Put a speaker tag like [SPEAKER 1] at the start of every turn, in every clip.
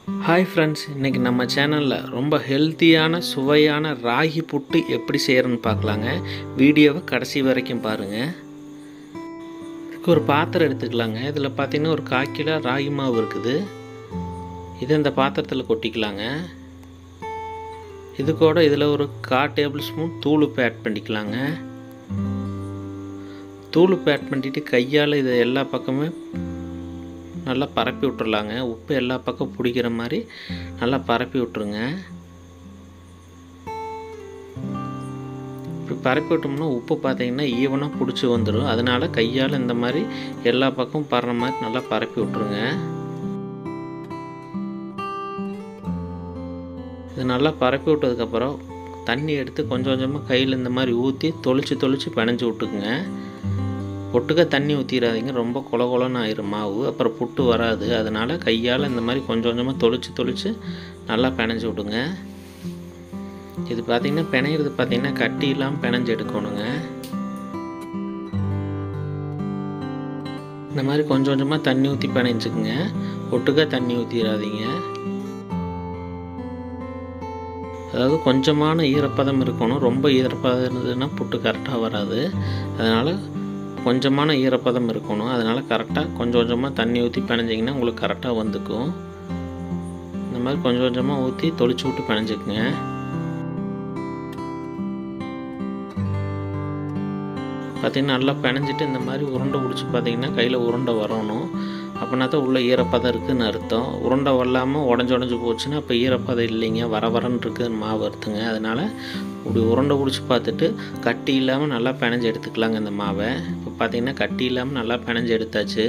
[SPEAKER 1] Hi friends, இன்றைக்கி நம்ம சேனலில் ரொம்ப ஹெல்த்தியான சுவையான ராகி புட்டு எப்படி செய்கிறன்னு பார்க்கலாங்க. வீடியோவை கடைசி வரைக்கும் பாருங்கள். இதுக்கு ஒரு பாத்திரம் எடுத்துக்கலாங்க. இதில் பார்த்திங்கன்னா ஒரு 1/4 கிலோ ராகி மாவு இருக்குது. இதை இந்த பாத்திரத்தில் கொட்டிக்கலாங்க. இது கூட இதில் ஒரு 1/4 டேபிள் ஸ்பூன் தூளுப்பு ஆட் பண்ணிக்கலாங்க. தூளுப்பு ஆட் பண்ணிவிட்டு கையால் இதை எல்லா பக்கமே நல்லா பரப்பி விட்டுறலாங்க. உப்பு எல்லா பக்கம் பிடிக்கிற மாதிரி நல்லா பரப்பி விட்டுருங்க. இப்படி பரப்பி விட்டோம்னா உப்பு பார்த்திங்கன்னா ஈவனாக பிடிச்சி வந்துடும். அதனால் கையால் இந்த மாதிரி எல்லா பக்கமும் படுற மாதிரி நல்லா பரப்பி விட்டுருங்க. இது நல்லா பரப்பி விட்டதுக்கப்புறம் தண்ணி எடுத்து கொஞ்சம் கொஞ்சமாக கையில் இந்த மாதிரி ஊற்றி தொளிச்சு பிணைஞ்சி விட்டுக்குங்க. ஒட்டுக்க தண்ணி ஊற்றிடாதீங்க, ரொம்ப கொல கொலன்னு ஆயிரும் மாவு, அப்புறம் புட்டு வராது. அதனால் கையால் இந்த மாதிரி கொஞ்சம் கொஞ்சமாக தொளிச்சு நல்லா பிணைஞ்சி விடுங்க. இது பார்த்திங்கன்னா பிணையிறது பார்த்திங்கன்னா கட்டி இல்லாமல் பிணைஞ்சி எடுக்கணுங்க. இந்த மாதிரி கொஞ்சம் கொஞ்சமாக தண்ணி ஊற்றி பிணைஞ்சிக்குங்க. ஒட்டுக்க தண்ணி ஊற்றிடாதீங்க. அதாவது கொஞ்சமான ஈரப்பதம் இருக்கணும். ரொம்ப ஈரப்பதம் இருந்ததுன்னா புட்டு கரெக்டாக வராது. அதனால் கொஞ்சமான ஈரப்பதம் இருக்கணும். அதனால் கரெக்டாக கொஞ்சம் கொஞ்சமாக தண்ணி ஊற்றி பிணைஞ்சிங்கன்னா உங்களுக்கு கரெக்டாக வந்துக்கும். இந்த மாதிரி கொஞ்சம் கொஞ்சமாக ஊற்றி தொளிச்சு விட்டு பிணைஞ்சிக்குங்க. பார்த்திங்கன்னா நல்லா பிணைஞ்சிட்டு இந்த மாதிரி உருண்டை பிடிச்சி பார்த்திங்கன்னா கையில் உருண்டை வரணும். அப்படின்னா தான் உள்ள ஈரப்பதம் இருக்குதுன்னு அர்த்தம். உருண்டை வரலாமல் உடஞ்சி போச்சுன்னா அப்போ ஈரப்பதம் இல்லைங்க, வரன்னு இருக்குதுன்னு மாவு அறுத்துங்க. அதனால் இப்படி உருண்டை பிடிச்சி பார்த்துட்டு கட்டி இல்லாமல் நல்லா பிணைஞ்சி எடுத்துக்கலாங்க இந்த மாவை. இப்போ பார்த்திங்கன்னா கட்டி இல்லாமல் நல்லா பிணைஞ்சி எடுத்தாச்சு.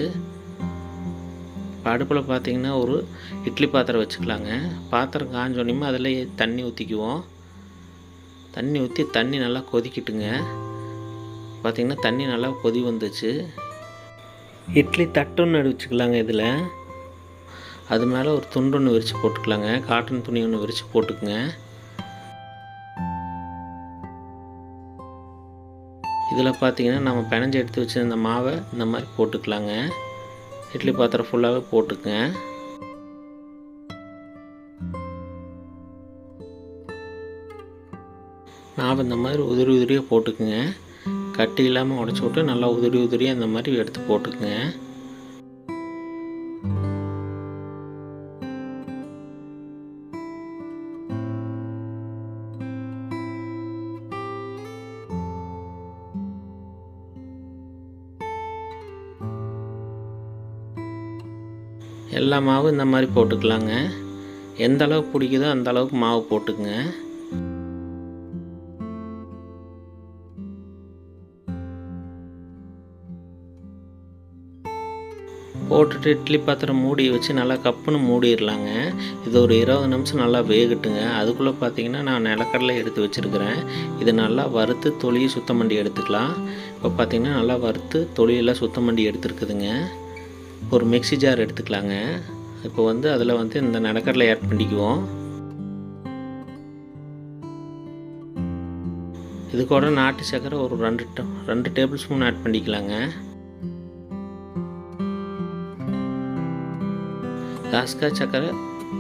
[SPEAKER 1] இப்போ அடுப்பில் பார்த்திங்கன்னா ஒரு இட்லி பாத்திரம் வச்சுக்கலாங்க. பாத்திரம் காஞ்சோன்னையுமே அதில் தண்ணி ஊற்றிக்குவோம். தண்ணி ஊற்றி தண்ணி நல்லா கொதிக்கிட்டுங்க. பார்த்திங்கன்னா தண்ணி நல்லா கொதி வந்துச்சு. இட்லி தட்டுன்னு வச்சுக்கலாங்க. இதில் அது மேலே ஒரு துண்டு ஒன்று விரித்து போட்டுக்கலாங்க. காட்டன் துணி ஒன்று விரித்து போட்டுக்குங்க. இதில் பார்த்திங்கன்னா நம்ம பிணைஞ்சி எடுத்து வச்சுருந்த மாவை இந்த மாதிரி போட்டுக்கலாங்க. இட்லி பாத்திரம் ஃபுல்லாகவே போட்டுக்குங்க. மாவை இந்த மாதிரி உதிரியாக போட்டுக்குங்க. கட்டி இல்லாமல் உடச்சி விட்டு நல்லா உதிரியாக இந்த மாதிரி எடுத்து போட்டுக்குங்க. எல்லா மாவும் இந்த மாதிரி போட்டுக்கலாங்க. எந்த அளவுக்கு பிடிக்குதோ அந்த அளவுக்கு மாவு போட்டுக்குங்க. போட்டுட்டு இட்லி பாத்திரம் மூடி வச்சு நல்லா கப்புன்னு மூடிடலாங்க. இது ஒரு 20 நிமிஷம் நல்லா வேகட்டுங்க. அதுக்குள்ளே பார்த்திங்கன்னா நான் நிலக்கடலை எடுத்து வச்சுருக்கிறேன். இது நல்லா வறுத்து தொலியை சுத்தம் பண்ணி எடுத்துக்கலாம். இப்போ பார்த்திங்கன்னா நல்லா வறுத்து தொலியெல்லாம் சுத்தம் பண்ணி எடுத்துருக்குதுங்க. ஒரு மிக்ஸி ஜார் எடுத்துக்கலாங்க. இப்போ அதில் இந்த நிலக்கடலை ஆட் பண்ணிக்குவோம். இது கூட நாட்டு சர்க்கரை ஒரு 2 டேபிள் ஸ்பூன் ஆட் பண்ணிக்கலாங்க. காஸ்காய் சர்க்கரை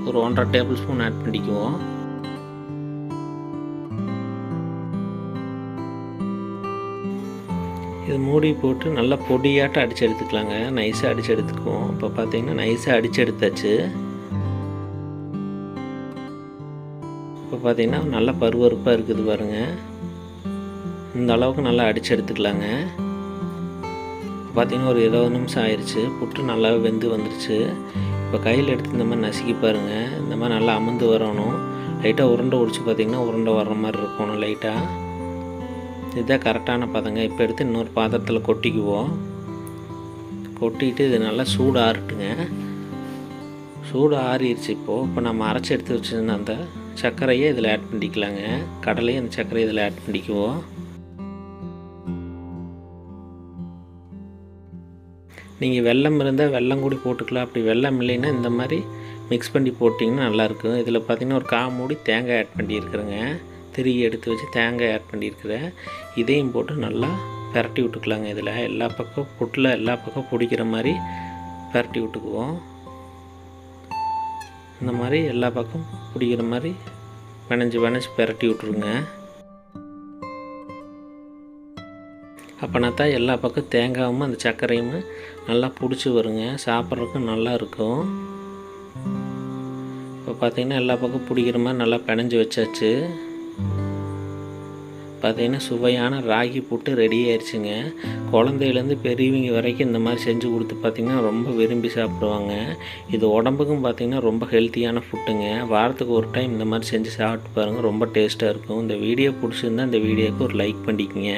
[SPEAKER 1] ஒரு 1.5 டேபிள் ஸ்பூன் ஆட் பண்ணிக்குவோம். இது மூடி போட்டு நல்லா பொடியாட்டம் அடித்து எடுத்துக்கலாங்க. நைஸாக அடித்து எடுத்துக்குவோம். இப்போ பார்த்திங்கன்னா நைஸாக அடித்து எடுத்தாச்சு. இப்போ பார்த்திங்கன்னா நல்லா பருவருப்பாக இருக்குது பாருங்கள். இந்த அளவுக்கு நல்லா அடித்து எடுத்துக்கலாங்க. பார்த்திங்கன்னா ஒரு 20 நிமிஷம் ஆயிடுச்சு. புட்டு நல்லா வெந்து வந்துருச்சு. இப்போ கையில் எடுத்து இந்த மாதிரி நசுக்கி பாருங்கள். இந்த மாதிரி நல்லா அமுந்து வரணும். லைட்டாக உருண்டை பிடிச்சி பார்த்திங்கன்னா உருண்டை வர்ற மாதிரி இருக்கணும் லைட்டாக. இதுதான் கரெக்டான பதங்க. இப்போ எடுத்து இன்னொரு பாத்திரத்தில் கொட்டிக்குவோம். கொட்டிட்டு இது நல்லா சூடு ஆறட்டுங்க. சூடு ஆறிடுச்சு. இப்போ நம்ம அரைச்சி எடுத்து வச்சுருந்த அந்த சர்க்கரையை இதில் ஆட் பண்ணிக்கலாங்க. கடலையும் அந்த சர்க்கரையை இதில் ஆட் பண்ணிக்குவோம். நீங்கள் வெல்லம் இருந்தால் வெல்லம் கூடி போட்டுக்கலாம். அப்படி வெல்லம் இல்லைன்னா இந்த மாதிரி மிக்ஸ் பண்ணி போட்டிங்கன்னா நல்லாயிருக்கும். இதில் பார்த்திங்கன்னா ஒரு 1/4 மூடி தேங்காய் ஆட் பண்ணியிருக்கிறேங்க. திருகி எடுத்து வச்சு தேங்காய் ஆட் பண்ணியிருக்கிறேன். இதையும் போட்டு நல்லா பரட்டி விட்டுக்கலாங்க. இதில் எல்லா பக்கம் புட்டில் எல்லா பக்கம் பிடிக்கிற மாதிரி பரட்டி விட்டுக்குவோம். இந்த மாதிரி எல்லா பக்கம் பிடிக்கிற மாதிரி பிணைஞ்சு பிரட்டி விட்ருங்க. அப்போனா தான் எல்லா பக்கம் தேங்காயும் அந்த சர்க்கரையும் நல்லா பிடிச்சி வருங்க, சாப்பிட்றதுக்கும் நல்லா இருக்கும். இப்போ பார்த்திங்கன்னா எல்லா பக்கம் பிடிக்கிற மாதிரி நல்லா பிணைஞ்சு வச்சாச்சு. பார்த்திங்கன்னா சுவையான ராகி புட்டு ரெடி ஆயிடுச்சுங்க. குழந்தையிலேருந்து பெரியவங்க வரைக்கும் இந்த மாதிரி செஞ்சு கொடுத்து பார்த்திங்கன்னா ரொம்ப விரும்பி சாப்பிடுவாங்க. இது உடம்புக்கும் பார்த்திங்கன்னா ரொம்ப ஹெல்த்தியான ஃபுட்டுங்க. வாரத்துக்கு ஒரு டைம் இந்த மாதிரி செஞ்சு சாப்பிட்டு பாருங்கள், ரொம்ப டேஸ்ட்டாக இருக்கும். இந்த வீடியோ பிடிச்சிருந்தா இந்த வீடியோவுக்கு ஒரு லைக் பண்ணிக்கங்க.